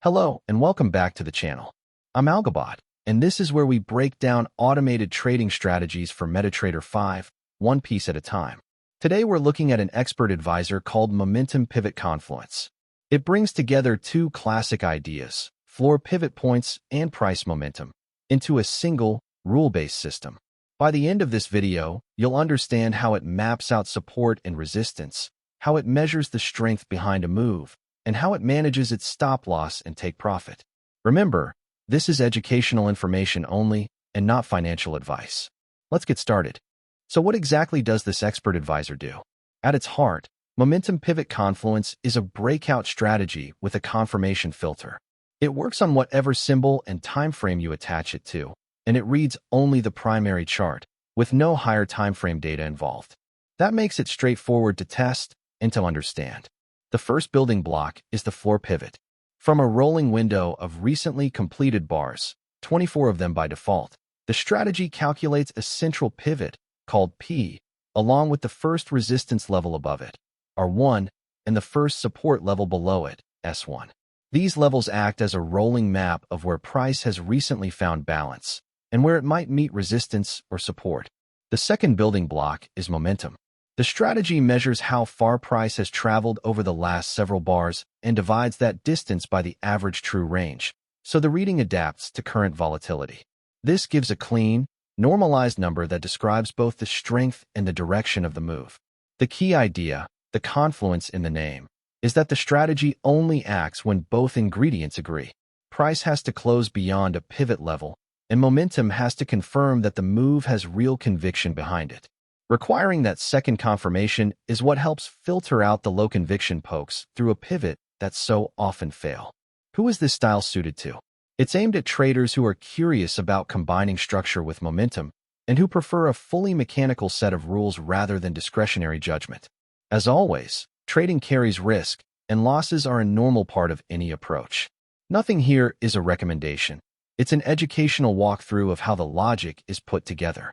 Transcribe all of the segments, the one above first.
Hello, and welcome back to the channel. I'm Algabot, and this is where we break down automated trading strategies for MetaTrader 5, one piece at a time. Today we're looking at an expert advisor called Momentum Pivot Confluence. It brings together two classic ideas, floor pivot points and price momentum, into a single, rule-based system. By the end of this video, you'll understand how it maps out support and resistance, how it measures the strength behind a move, and how it manages its stop loss and take profit. Remember, this is educational information only and not financial advice. Let's get started. So what exactly does this expert advisor do? At its heart, Momentum Pivot Confluence is a breakout strategy with a confirmation filter. It works on whatever symbol and time frame you attach it to, and it reads only the primary chart, with no higher time frame data involved. That makes it straightforward to test and to understand. The first building block is the floor pivot. From a rolling window of recently completed bars, 24 of them by default, the strategy calculates a central pivot, called P, along with the first resistance level above it, R1, and the first support level below it, S1. These levels act as a rolling map of where price has recently found balance, and where it might meet resistance or support. The second building block is momentum. The strategy measures how far price has traveled over the last several bars and divides that distance by the average true range, so the reading adapts to current volatility. This gives a clean, normalized number that describes both the strength and the direction of the move. The key idea, the confluence in the name, is that the strategy only acts when both ingredients agree. Price has to close beyond a pivot level, and momentum has to confirm that the move has real conviction behind it. Requiring that second confirmation is what helps filter out the low-conviction pokes through a pivot that so often fail. Who is this style suited to? It's aimed at traders who are curious about combining structure with momentum and who prefer a fully mechanical set of rules rather than discretionary judgment. As always, trading carries risk, and losses are a normal part of any approach. Nothing here is a recommendation. It's an educational walkthrough of how the logic is put together.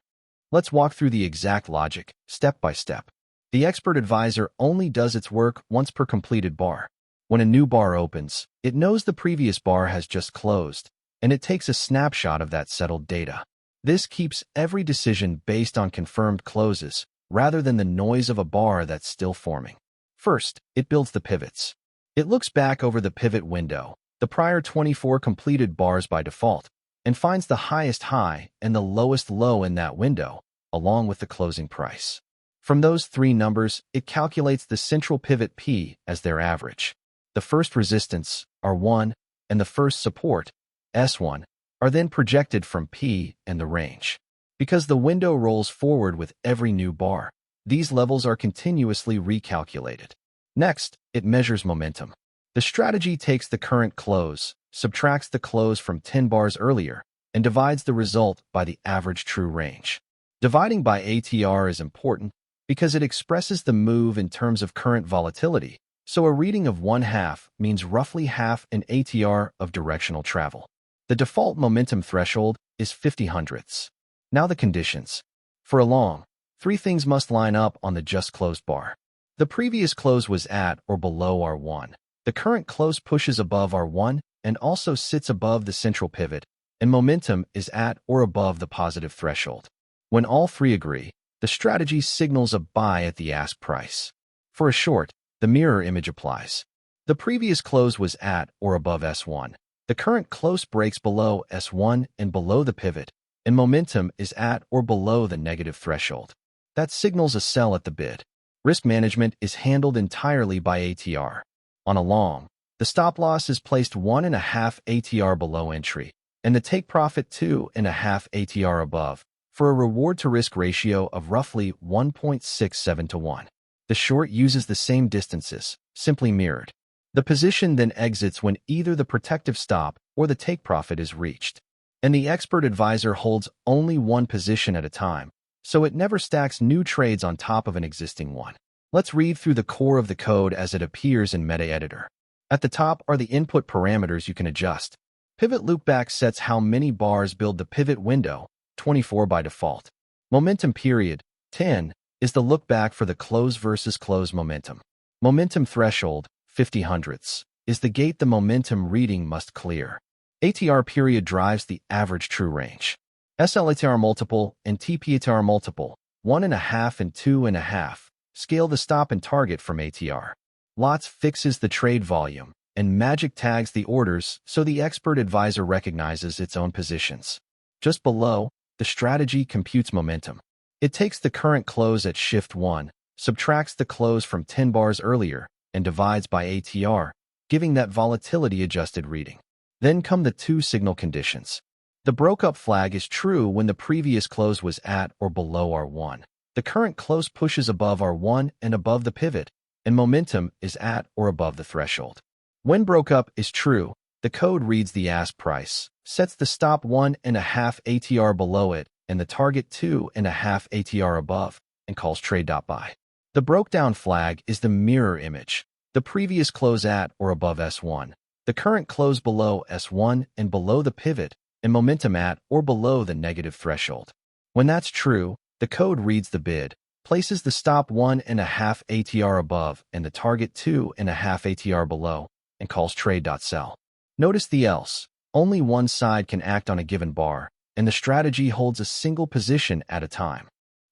Let's walk through the exact logic, step by step. The expert advisor only does its work once per completed bar. When a new bar opens, it knows the previous bar has just closed, and it takes a snapshot of that settled data. This keeps every decision based on confirmed closes, rather than the noise of a bar that's still forming. First, it builds the pivots. It looks back over the pivot window, the prior 24 completed bars by default, and finds the highest high and the lowest low in that window, along with the closing price. From those three numbers, it calculates the central pivot P as their average. The first resistance, R1, and the first support, S1, are then projected from P and the range. Because the window rolls forward with every new bar, these levels are continuously recalculated. Next, it measures momentum. The strategy takes the current close, subtracts the close from 10 bars earlier, and divides the result by the average true range. Dividing by ATR is important because it expresses the move in terms of current volatility, so a reading of 1/2 means roughly half an ATR of directional travel. The default momentum threshold is 50 hundredths. Now the conditions. For a long, three things must line up on the just closed bar. The previous close was at or below R1. The current close pushes above R1 and also sits above the central pivot, and momentum is at or above the positive threshold. When all three agree, the strategy signals a buy at the ask price. For a short, the mirror image applies. The previous close was at or above S1. The current close breaks below S1 and below the pivot, and momentum is at or below the negative threshold. That signals a sell at the bid. Risk management is handled entirely by ATR. On a long, the stop loss is placed 1.5 ATR below entry, and the take profit 2.5 ATR above, for a reward-to-risk ratio of roughly 1.67 to 1. The short uses the same distances, simply mirrored. The position then exits when either the protective stop or the take profit is reached. And the expert advisor holds only one position at a time, so it never stacks new trades on top of an existing one. Let's read through the core of the code as it appears in Meta Editor. At the top are the input parameters you can adjust. PivotLookback sets how many bars build the pivot window, 24 by default. Momentum period, 10, is the look back for the close versus close momentum. Momentum threshold, 50 hundredths, is the gate the momentum reading must clear. ATR period drives the average true range. SlATR multiple and TpATR multiple, 1.5 and 2.5, scale the stop and target from ATR. Lots fixes the trade volume, and magic tags the orders so the expert advisor recognizes its own positions. Just below, the strategy computes momentum. It takes the current close at shift 1, subtracts the close from 10 bars earlier, and divides by ATR, giving that volatility-adjusted reading. Then come the two signal conditions. The broke-up flag is true when the previous close was at or below R1. The current close pushes above R1 and above the pivot, and momentum is at or above the threshold. When broke-up is true, the code reads the ask price, sets the stop 1.5 ATR below it and the target 2.5 ATR above, and calls trade.buy. The broke-down flag is the mirror image. The previous close at or above S1, the current close below S1 and below the pivot, and momentum at or below the negative threshold. When that's true, the code reads the bid, places the stop 1.5 ATR above and the target 2.5 ATR below, and calls trade.sell. Notice the else. Only one side can act on a given bar, and the strategy holds a single position at a time.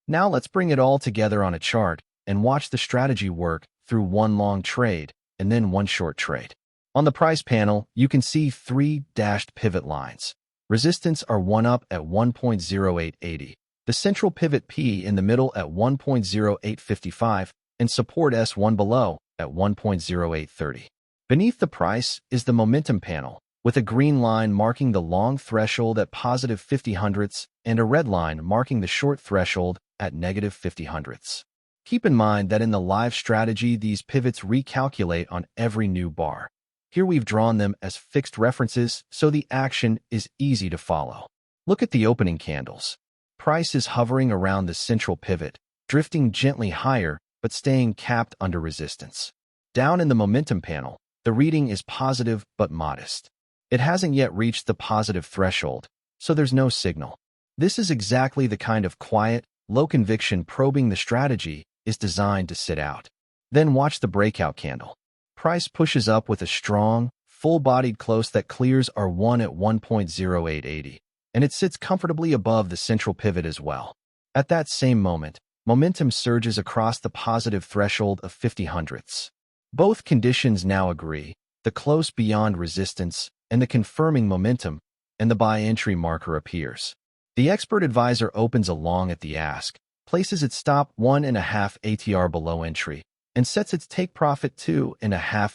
Now let's bring it all together on a chart and watch the strategy work through one long trade and then one short trade. On the price panel, you can see 3 dashed pivot lines. Resistance are 1 up at 1.0880, the central pivot P in the middle at 1.0855, and support S1 below at 1.0830. Beneath the price is the momentum panel, with a green line marking the long threshold at positive 50 hundredths and a red line marking the short threshold at negative 50 hundredths. Keep in mind that in the live strategy, these pivots recalculate on every new bar. Here we've drawn them as fixed references, so the action is easy to follow. Look at the opening candles. Price is hovering around the central pivot, drifting gently higher, but staying capped under resistance. Down in the momentum panel, the reading is positive but modest. It hasn't yet reached the positive threshold, so there's no signal. This is exactly the kind of quiet, low-conviction probing the strategy is designed to sit out. Then watch the breakout candle. Price pushes up with a strong, full-bodied close that clears R1 at 1.0880, and it sits comfortably above the central pivot as well. At that same moment, momentum surges across the positive threshold of 50 hundredths. Both conditions now agree, the close beyond resistance and the confirming momentum, and the buy entry marker appears. The expert advisor opens a long at the ask, places its stop 1.5 ATR below entry, and sets its take profit 2.5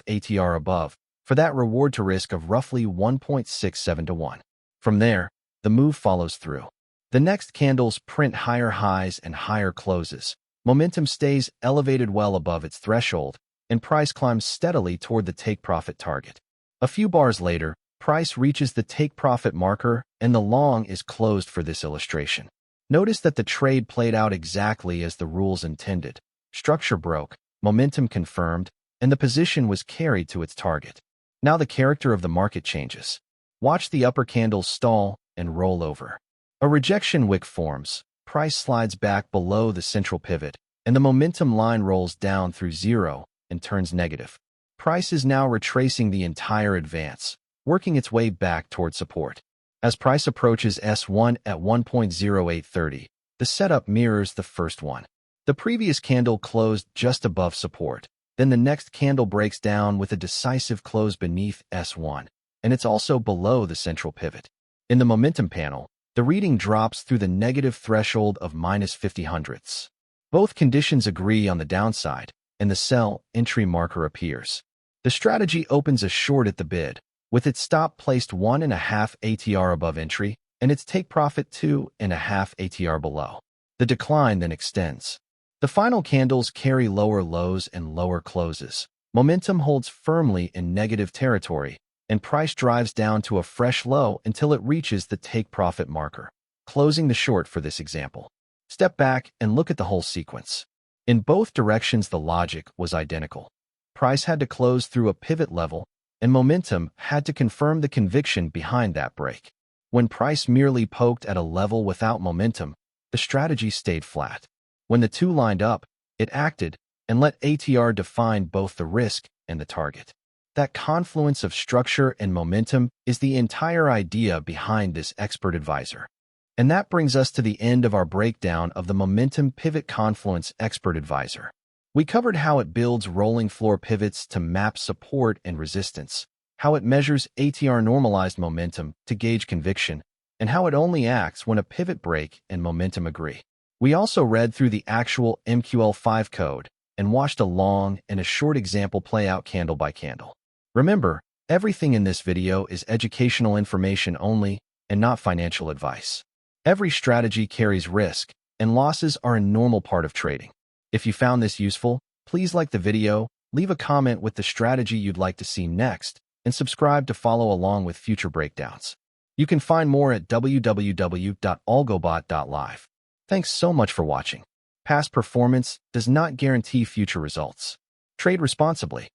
ATR above for that reward to risk of roughly 1.67 to 1. From there, the move follows through. The next candles print higher highs and higher closes. Momentum stays elevated well above its threshold, and price climbs steadily toward the take profit target. A few bars later, price reaches the take profit marker and the long is closed for this illustration. Notice that the trade played out exactly as the rules intended. Structure broke, momentum confirmed, and the position was carried to its target. Now the character of the market changes. Watch the upper candles stall and roll over. A rejection wick forms, price slides back below the central pivot, and the momentum line rolls down through zero and turns negative. Price is now retracing the entire advance, working its way back toward support. As price approaches S1 at 1.0830, the setup mirrors the first one. The previous candle closed just above support. Then the next candle breaks down with a decisive close beneath S1, and it's also below the central pivot. In the momentum panel, the reading drops through the negative threshold of minus 50 hundredths. Both conditions agree on the downside, and the sell entry marker appears. The strategy opens a short at the bid, with its stop placed 1.5 ATR above entry and its take profit 2.5 ATR below. The decline then extends. The final candles carry lower lows and lower closes. Momentum holds firmly in negative territory, and price drives down to a fresh low until it reaches the take profit marker, closing the short for this example. Step back and look at the whole sequence. In both directions, the logic was identical. Price had to close through a pivot level, and momentum had to confirm the conviction behind that break. When price merely poked at a level without momentum, the strategy stayed flat. When the two lined up, it acted and let ATR define both the risk and the target. That confluence of structure and momentum is the entire idea behind this expert advisor. And that brings us to the end of our breakdown of the Momentum Pivot Confluence Expert Advisor. We covered how it builds rolling floor pivots to map support and resistance, how it measures ATR-normalized momentum to gauge conviction, and how it only acts when a pivot break and momentum agree. We also read through the actual MQL5 code and watched a long and a short example play out candle by candle. Remember, everything in this video is educational information only and not financial advice. Every strategy carries risk, and losses are a normal part of trading. If you found this useful, please like the video, leave a comment with the strategy you'd like to see next, and subscribe to follow along with future breakdowns. You can find more at www.algobot.live. Thanks so much for watching. Past performance does not guarantee future results. Trade responsibly.